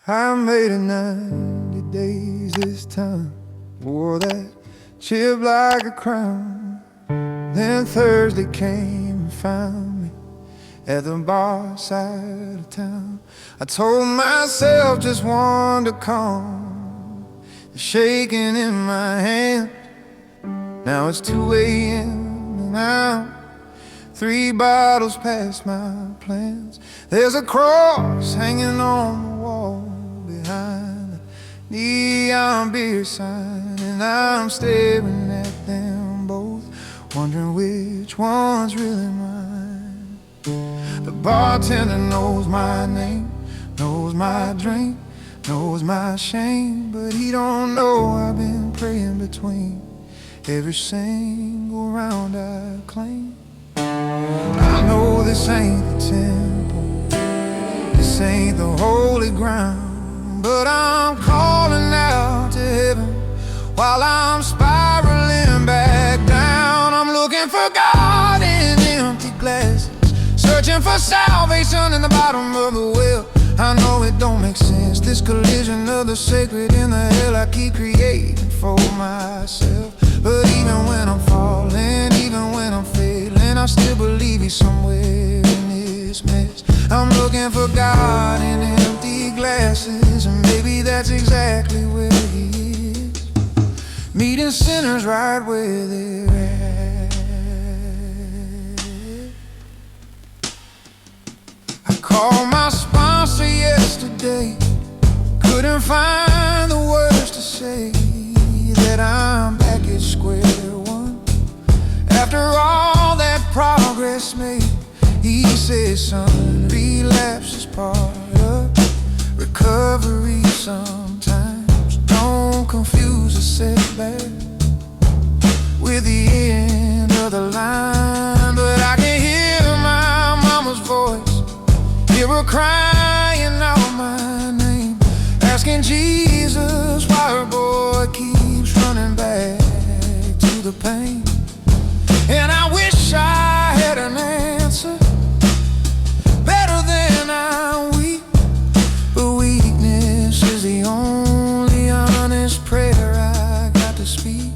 I made it 90 days this time. Wore that chip like a crown. Then Thursday came and found me at the bar side of town. I told myself just one to come, the shaking in my hand. Now it's 2 a.m. and I'm 3 bottles past my plans. There's a cross hanging on the wall behind the neon beer sign, and I'm staring at them both, wondering which one's really mine. The bartender knows my name, knows my drink, knows my shame, but he don't know I've been praying between every single round I claim. I know this ain't the temple, this ain't the holy ground, but I'm calling out to heaven while I'm spiraling back down. I'm looking for God in empty glasses, searching for salvation in the bottom of the well. I know it don't make sense, this collision of the sacred and the hell I keep creating for myself. But even when I'm falling, even when I'm failing, I still believe he's somewhere in this mess. I'm looking for God in empty glasses, and maybe that's exactly where he is, meeting sinners right where they're at. I called my sponsor yesterday, couldn't find the words to say that I'm back at square one. After all that progress made, he says, son, relapse is part of recovery sometimes. Don't confuse a setback with the end of the line. But I can hear my mama's voice, hear her crying out my name, asking Jesus why her boy keeps running back to the pain. And I wish I had an answer better than I weep, but weakness is the only honest prayer I got to speak.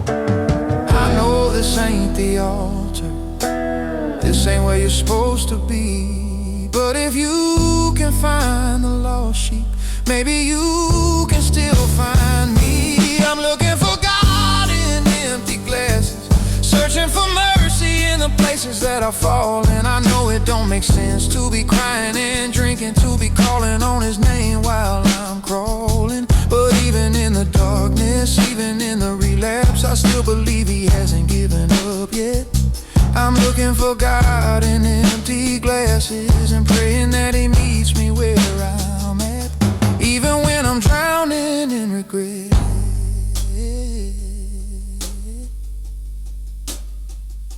I know this ain't the altar, this ain't where you're supposed to be, but if you can find the lost sheep, maybe you can still find me. I'm looking for God in empty glasses, searching for mercy in the places that I fall. And I know it don't make sense to be crying and drinking, to be calling on his name while I'm crawling. But even in the darkness, even in the relapse, I still believe he hasn't given up yet. I'm looking for God in empty glasses, and praying that he meets me where I'm at, even when I'm drowning in regret.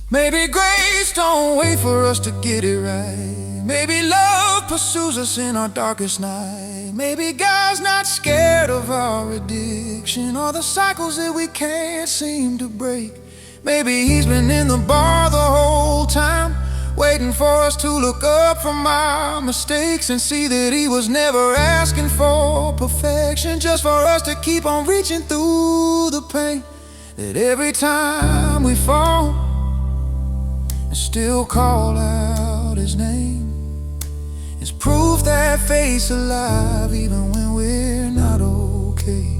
Maybe grace don't wait for us to get it right. Maybe love pursues us in our darkest night. Maybe God's not scared of our addiction or the cycles that we can't seem to break. Maybe he's been in the bar the whole time, waiting for us to look up from our mistakes and see that he was never asking for perfection, just for us to keep on reaching through the pain. That every time we fall and still call out his name, it's proof that faith's alive even when we're not okay.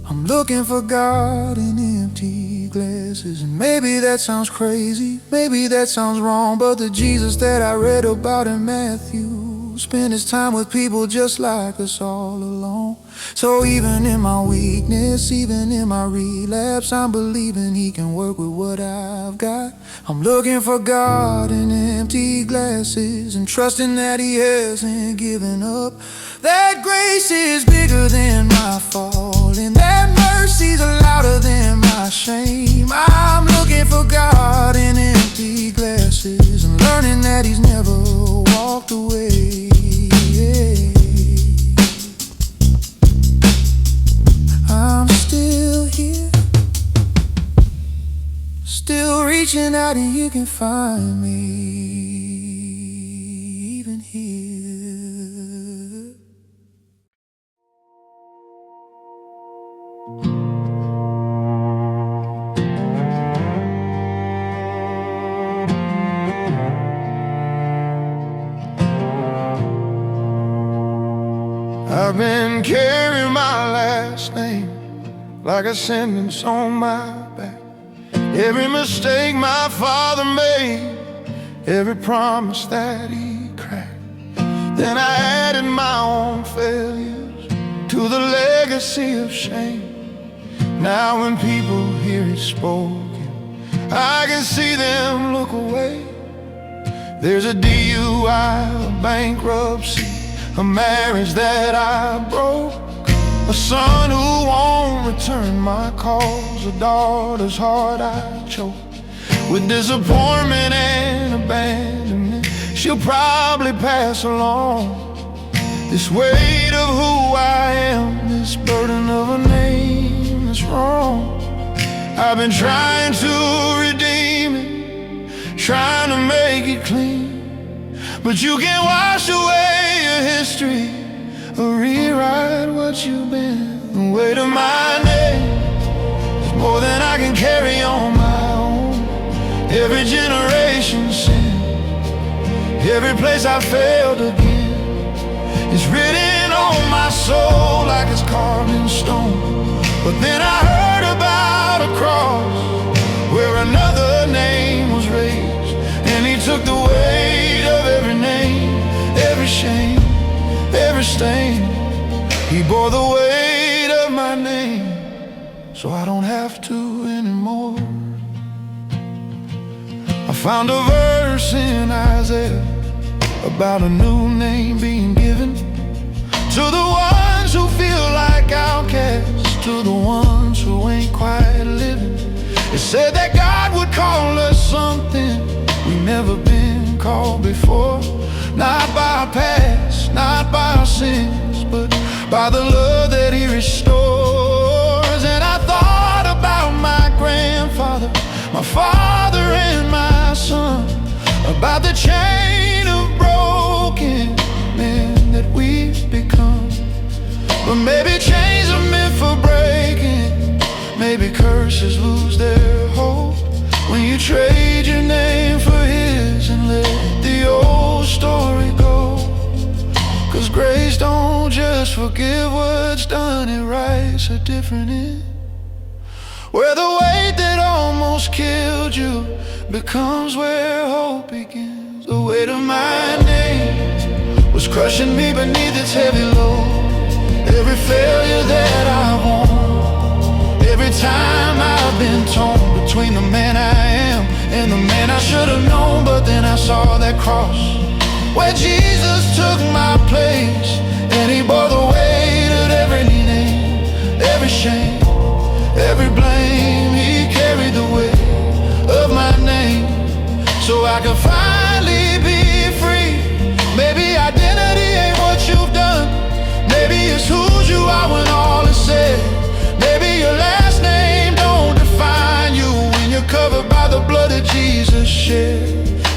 I'm looking for God in empty glasses, and maybe that sounds crazy, maybe that sounds wrong, but the Jesus that I read about in Matthew spent his time with people just like us all alone. So even in my weakness, even in my relapse, I'm believing he can work with what I've got. I'm looking for God in empty glasses, and trusting that he hasn't given up, that grace is bigger than my fall, and that mercy's louder than my shame. I'm looking for God in empty glasses, and learning that he's never walked away. I'm still here, still reaching out, and you can find me even here. I've been carrying my last name like a sentence on my back. Every mistake my father made, every promise that he cracked. Then I added my own failures to the legacy of shame. Now when people hear it spoken, I can see them look away. There's a DUI, a bankruptcy, a marriage that I broke, a son who won't return my calls, a daughter's heart I choke. With disappointment and abandonment, she'll probably pass along. This weight of who I am, this burden of a name that's wrong. I've been trying to redeem it, trying to make it clean, but you can't wash away your history or rewrite what you've been. The weight of my name is more than I can carry on my own. Every generation's sin, every place I failed again, it's written on my soul like it's carved in stone. But then I heard about a cross where another name was raised, and he took the weight of every name, every shame, every stain. He bore the weight of my name, so I don't have to anymore. I found a verse in Isaiah about a new name being given to the ones who feel like outcasts, to the ones who ain't quite living. It said that God would call us something we've never been called before. Not by our past, not by our sins, but by the love that he restores. And I thought about my grandfather, my father and my son, about the chain of broken men that we've become. But maybe chains are meant for breaking, maybe curses lose their hold when you trade your name for his and let the old story go. 'Cause grace don't just forgive what's done, it writes a different end, where the weight that almost killed you becomes where hope begins. The weight of my name was crushing me beneath its heavy load. Every failure that I've won, every time I've been torn between the man I am and the man I should have known. But then I saw that cross where Jesus took my place, and he bore the weight of every name, every shame, every blame. He carried the weight of my name, so I could finally be free. Maybe identity ain't what you've done, maybe it's who you are when all is said. Maybe your last name don't define you when you're covered by the blood that Jesus shed.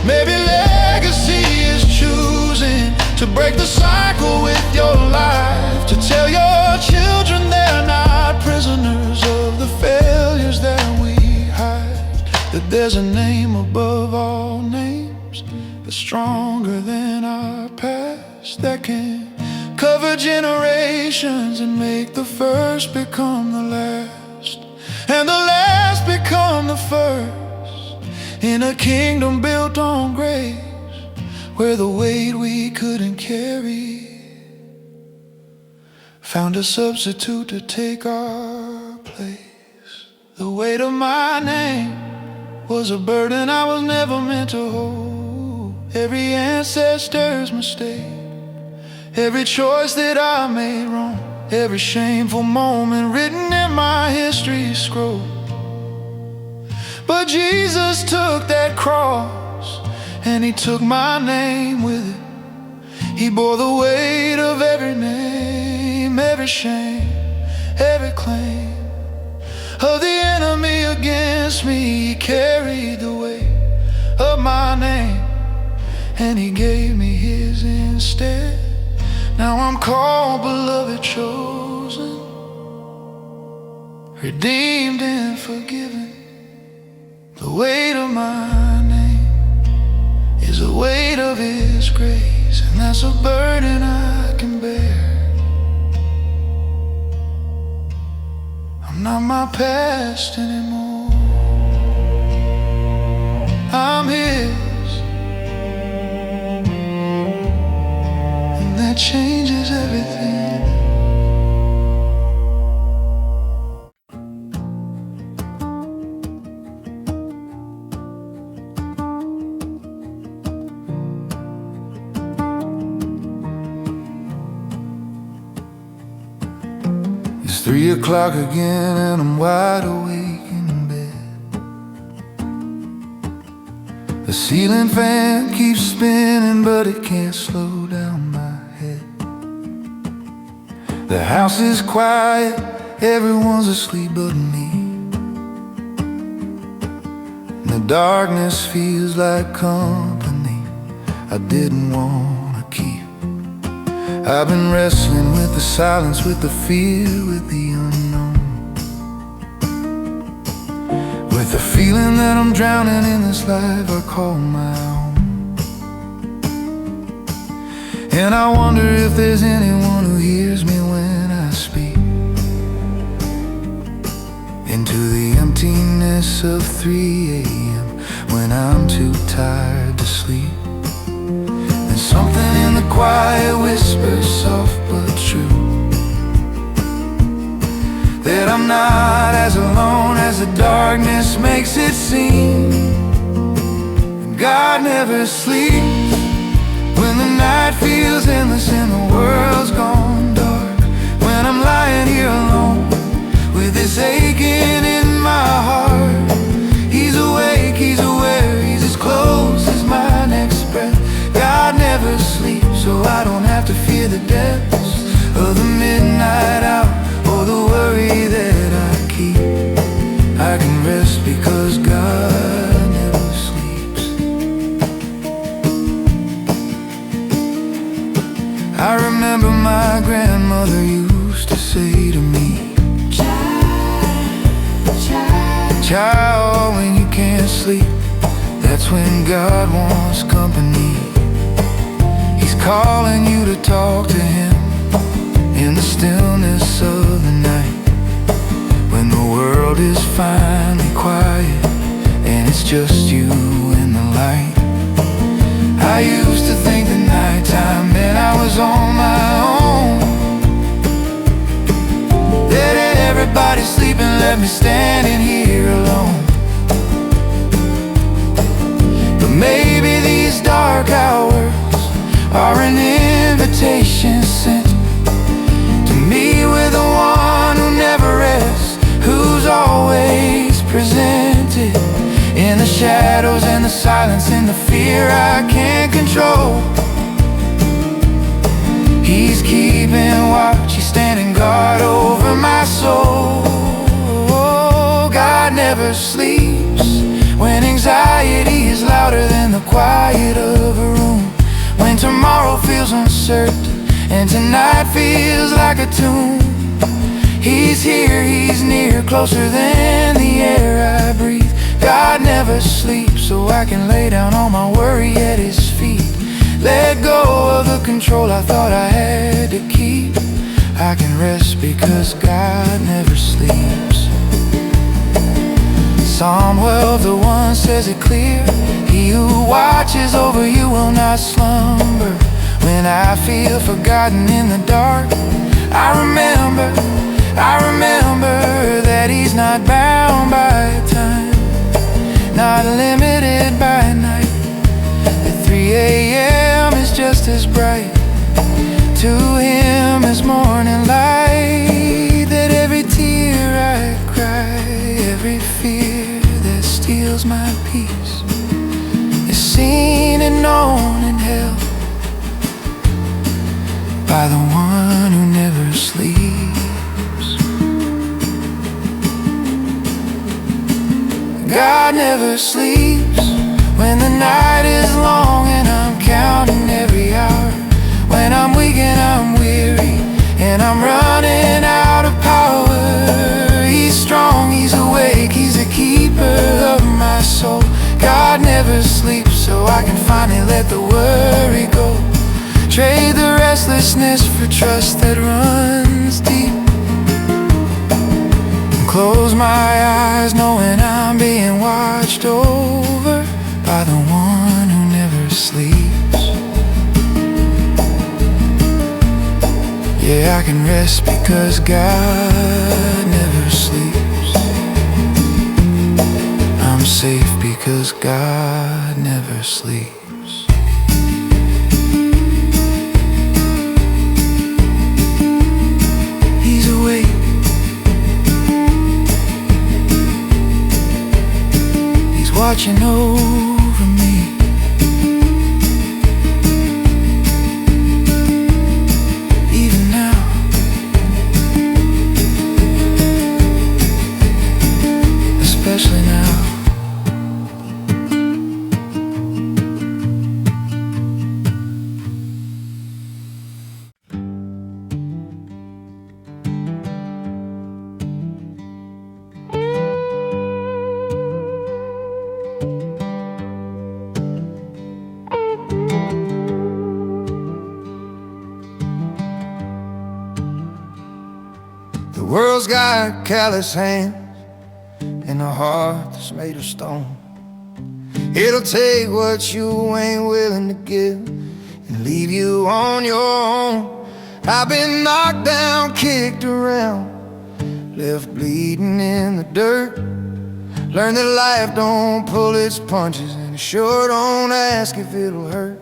Maybe legacy is choosing to break the cycle with your life, to tell your children they're not prisoners of the failures that we hide, that there's a name above all names that's stronger than our past, that can cover generations and make the first become the last, and the last become the first, in a kingdom built on grace, where the weight we couldn't carry found a substitute to take our place. The weight of my name was a burden I was never meant to hold. Every ancestor's mistake, every choice that I made wrong, every shameful moment written in my history scroll. But Jesus took that cross and he took my name with it. He bore the weight of every name, every shame, every claim of the enemy against me. He carried the weight of my name and he gave me his instead. Now I'm called, beloved, chosen, redeemed and forgiven. The weight of my name is the weight of his grace, and that's a burden I can bear. my past anymore. I'm his, and that changes everything. It's 3 o'clock again and I'm wide awake in bed. The ceiling fan keeps spinning but it can't slow down my head. The house is quiet, everyone's asleep but me. And the darkness feels like company I didn't want to keep. I've been wrestling with the silence, with the fear, with the unknown, with the feeling that I'm drowning in this life I call my own. And I wonder if there's anyone who hears me when I speak into the emptiness of 3 a.m. when I'm too tired to sleep. Something in the quiet whispers, soft but true, that I'm not as alone as the darkness makes it seem. God never sleeps when the night feels endless and the world's gone dark. When I'm lying here alone with this aching in my heart, He's awake, He's aware, He's as close as my next breath. God never sleeps, so I don't have to fear the depths of the midnight hour or the worry that I keep. I can rest because God never sleeps. I remember my grandmother used to say to me, child, when you can't sleep, that's when God wants company. Calling you to talk to Him in the stillness of the night, when the world is finally quiet and it's just you and the light. I used to think the nighttime meant I was on my own, that everybody's sleeping, left me standing here alone. But maybe these dark hours are an invitation sent to me with the one who never rests, who's always presented in the shadows and the silence and the fear I can't control. He's keeping watch, He's standing guard over my soul. God never sleeps when anxiety is louder than the quiet of a room, when tomorrow feels uncertain and tonight feels like a tomb. He's here, He's near, closer than the air I breathe. God never sleeps, so I can lay down all my worry at His feet. Let go of the control I thought I had to keep. I can rest because God never sleeps. Psalm 12:1 says it clear, He who watches over you will not slumber. When I feel forgotten in the dark, I remember that He's not bound by time, not limited by night. At 3 a.m. is just as bright to Him as morning light. That every tear I cry, every fear that steals my peace, is seen and known and held by the one who never sleeps. God never sleeps when the night is long and I'm counting every hour, when I'm weak and I'm weary and I'm running out of power. He's strong, He's awake, He's a keeper of my soul. God never sleeps, so I can finally let the worry go. Trade the restlessness for trust that runs deep. Close my eyes knowing I'm being watched over by the one who never sleeps. Yeah, I can rest because God never sleeps. I'm safe because God never sleeps. He's awake. He's watching over me. Even now. Especially now. The world's got callous hands and a heart that's made of stone. It'll take what you ain't willing to give and leave you on your own. I've been knocked down, kicked around, left bleeding in the dirt. Learned that life don't pull its punches, and it sure don't ask if it'll hurt.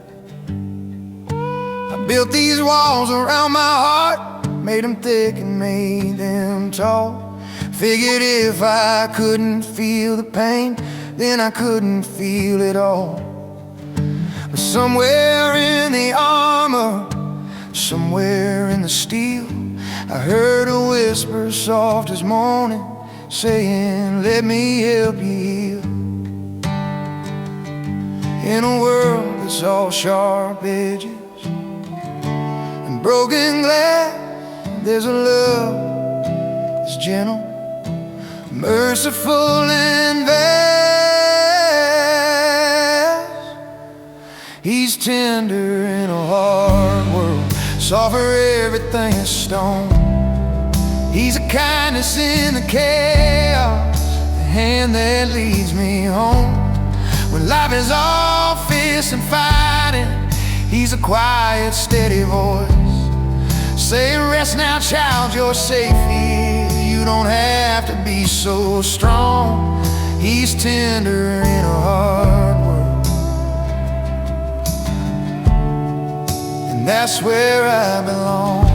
I built these walls around my heart, made them thick and made them tall. Figured if I couldn't feel the pain, then I couldn't feel it all. But somewhere in the armor, somewhere in the steel, I heard a whisper soft as morning, saying, let me help you heal. In a world that's all sharp edges and broken glass, there's a love that's gentle, merciful and vast. He's tender in a hard world, soft for everything is stone. He's a kindness in the chaos, the hand that leads me home. When life is all fist and fighting, he's a quiet, steady voice. Say, rest now, child, you're safe here. You don't have to be so strong. He's tender in a hard world, and that's where I belong.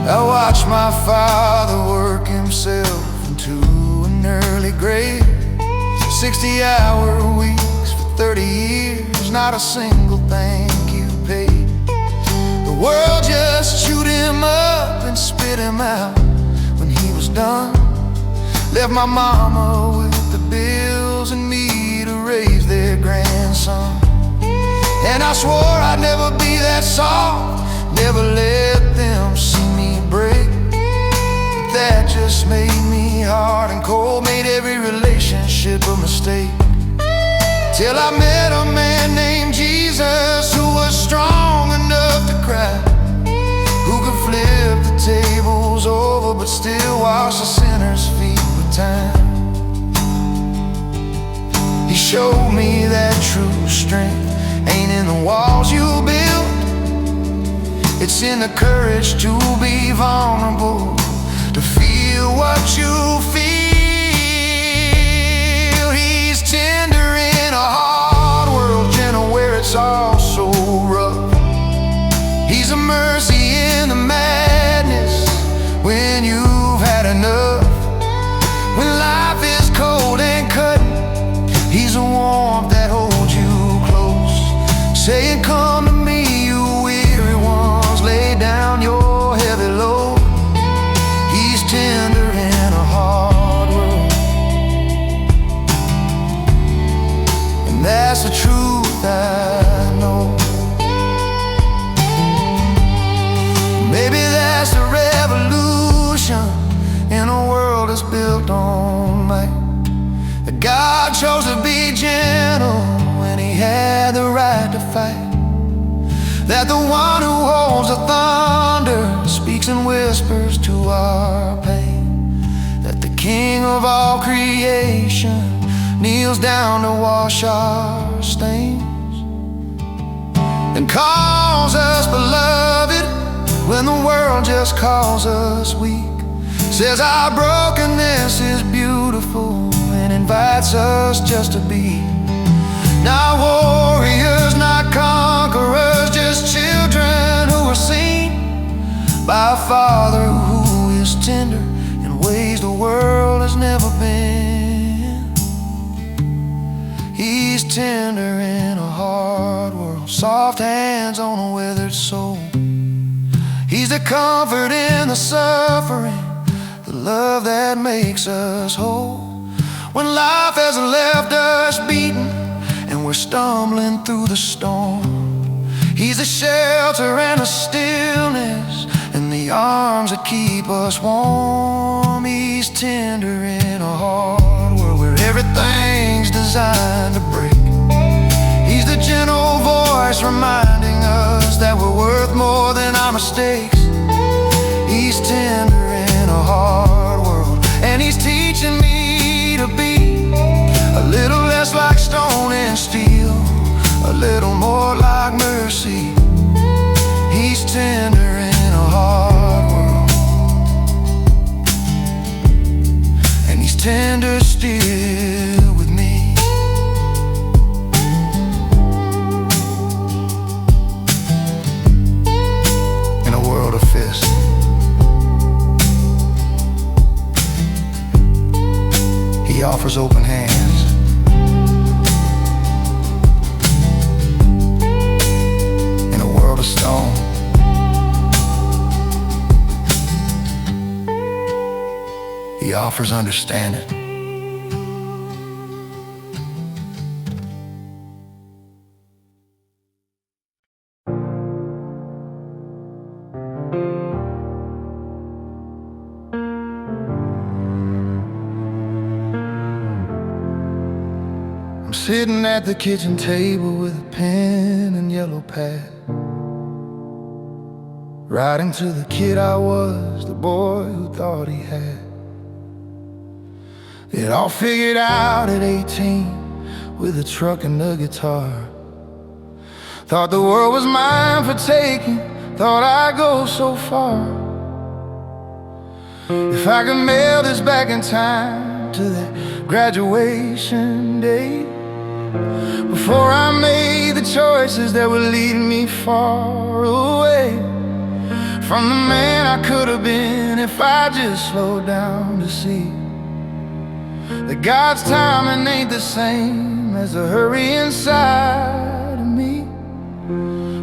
I watched my father work himself into an early grave. 60-hour weeks for 30 years, not a single thank you paid. The world just chewed him up and spit him out when he was done. Left my mama with the bills and me to raise their grandson. And I swore I'd never be that soft, never let them see me break. But that just made me hard and cold, made every relationship a mistake. Till I met a man named Jesus, who was strong enough to cry, who could flip the tables over but still wash the sinner's feet with time. He showed me that true strength ain't in the walls you build, it's in the courage to be vulnerable, to feel what you feel. He's tender in a hard world, gentle where it's all so rough. He's a mercy in the madness when you've had enough. When life is cold and cutting, he's a warmth that holds you close, saying, come to me, you weary ones, lay down your heavy load. He's tender in a hard world, and that's the truth I know. Maybe that's the revolution in a world that's built on might. That God chose to be gentle when he had the right to fight. that the one who holds the thunder speaks in whispers to our pain, that the King of all creation kneels down to wash our stains, and calls us beloved when the world just calls us weak, says our brokenness is beautiful and invites us just to be. Not warriors, not conquerors, just children who are seen by a Father who is tender in ways the world has never been. He's tender in a hard world, soft hands on a withered soul. He's the comfort in the suffering, the love that makes us whole. When life has left us beaten and we're stumbling through the storm, He's the shelter and the stillness and the arms that keep us warm. He's tender in a hard world where everything's designed to break. He's the gentle voice reminding us that we're worth more than our mistakes. He's tender in a hard world, and He's teaching me to be a little less like stone and steel, a little more like mercy. He's tender in a hard world, and He's tender still with me. In a world of fists, He offers open hands. In a world of stone, He offers understanding. I'm sitting at the kitchen table with a pen and yellow pad, writing to the kid I was, the boy who thought he had it all figured out at 18, with a truck and a guitar. Thought the world was mine for taking, thought I'd go so far. If I could mail this back in time to that graduation day, before I made the choices that would lead me far away from the man I could have been, if I just slowed down to see that God's timing ain't the same as the hurry inside of me.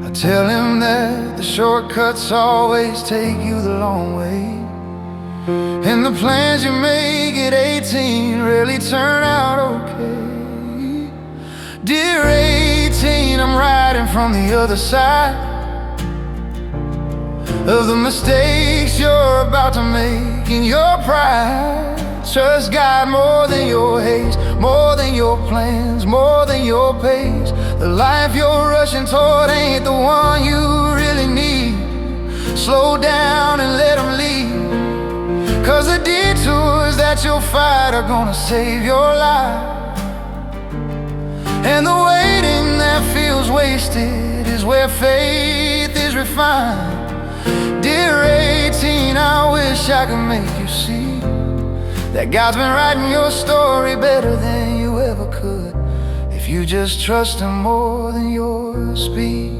I tell Him that the shortcuts always take you the long way, and the plans you make at 18 really turn out okay. Dear 18, I'm riding from the other side of the mistakes you're about to make in your pride. Trust God more than your haste, more than your plans, more than your pace. The life you're rushing toward ain't the one you really need. Slow down and let Him lead, 'cause the detours that you'll fight are gonna save your life, and the waiting that feels wasted is where faith is refined. Dear 18, I wish I could make you see that God's been writing your story better than you ever could, if you just trust Him more than your speed.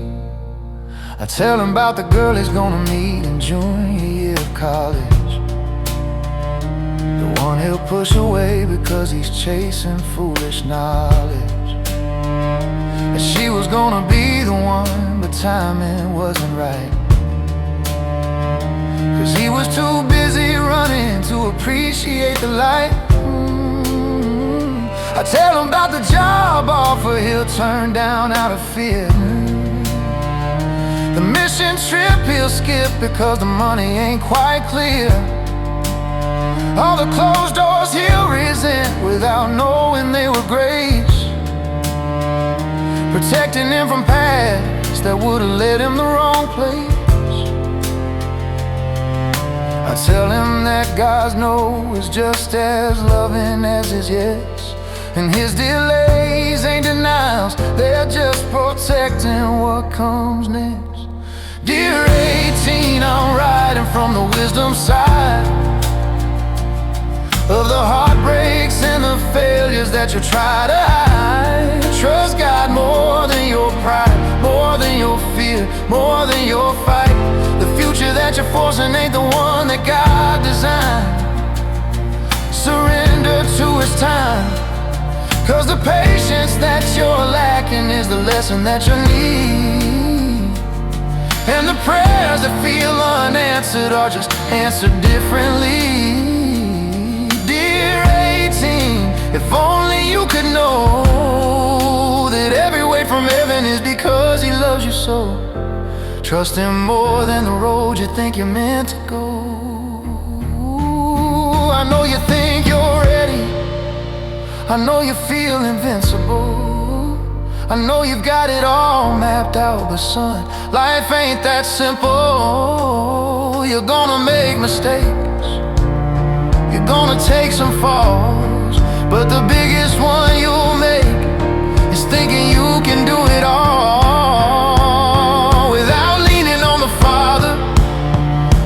I tell Him about the girl He's gonna meet in junior year of college, the one He'll push away because he's chasing foolish knowledge. That she was gonna be the one, but timing wasn't right, 'cause he was too busy running to appreciate the light. I tell Him about the job offer He'll turn down out of fear, the mission trip He'll skip because the money ain't quite clear, all the closed doors He'll resent without knowing they were grace. protecting him from paths that would've led him the wrong place. I tell him that God's no is just as loving as his yes, and his delays ain't denials, they're just protecting what comes next. Dear 18, I'm riding from the wisdom side of the heartbreaks and the failures that you try to hide. Trust God more than your pride, more than your fear, more than your fight. The future that you're forcing ain't the one that God designed. Surrender to his time, 'cause the patience that you're lacking is the lesson that you need. And the prayers that feel unanswered are just answered differently. Dear 18, if only you could know that every way from heaven is because he loves you so. Trust him more than the road you think you're meant to go. I know you think you're ready, I know you feel invincible, I know you've got it all mapped out, but son, life ain't that simple. You're gonna make mistakes, you're gonna take some falls, but the biggest one you'll make is thinking you can do it all without leaning on the Father,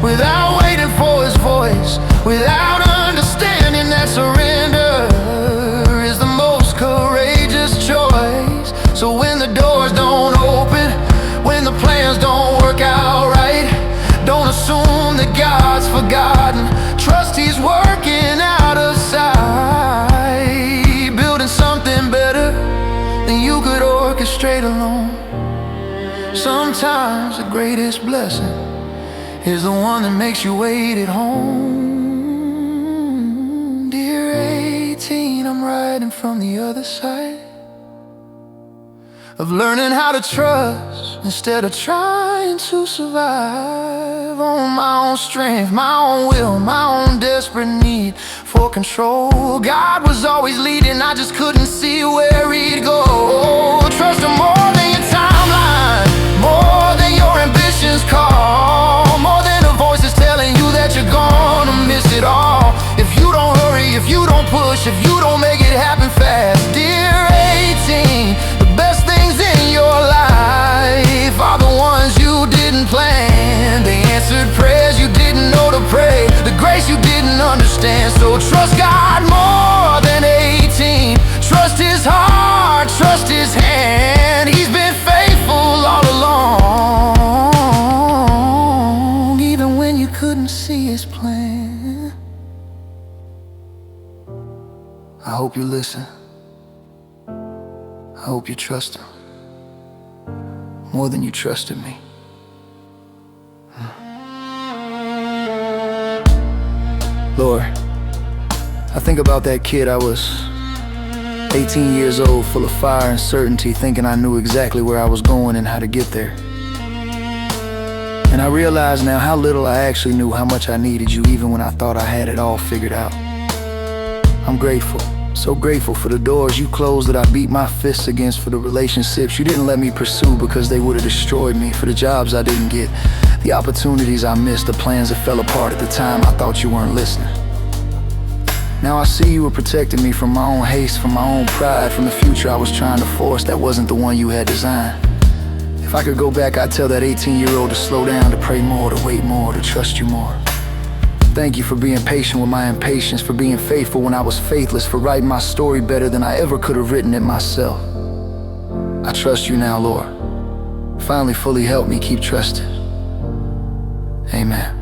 without waiting for his voice, without understanding that surrender is the most courageous choice. So when the doors don't open, when the plans don't work out right, don't assume that God's forgotten. Trust he's working out of sight, building something better than you could orchestrate alone. Sometimes the greatest blessing is the one that makes you wait at home. Dear 18, I'm riding from the other side of learning how to trust instead of trying to survive on my own strength, my own will, my own desperate need for control. God was always leading, I just couldn't see where he'd go. Trust him more than your timeline, more than your ambitions call, more than the voices telling you that you're gonna miss it all. If you don't hurry, if you don't push, if you don't make it happen fast. Dear 18, the best things in your life are the ones you didn't plan. They answered prayers you didn't know to pray, the grace you didn't understand. So trust God more than 18, trust his heart, trust his hand. He's been faithful all along, even when you couldn't see his plan. I hope you listen, I hope you trust him more than you trusted me. Lord, I think about that kid I was 18 years old, full of fire and certainty, thinking I knew exactly where I was going and how to get there. And I realize now how little I actually knew how much I needed you, even when I thought I had it all figured out. I'm grateful, so grateful for the doors you closed that I beat my fists against, for the relationships you didn't let me pursue because they would have destroyed me, for the jobs I didn't get, the opportunities I missed, the plans that fell apart at the time I thought you weren't listening. Now I see you were protecting me from my own haste, from my own pride, from the future I was trying to force that wasn't the one you had designed. If I could go back, I'd tell that 18-year-old to slow down, to pray more, to wait more, to trust you more. Thank you for being patient with my impatience, for being faithful when I was faithless, for writing my story better than I ever could have written it myself. I trust you now, Lord. Finally fully help me keep trusting. Amen.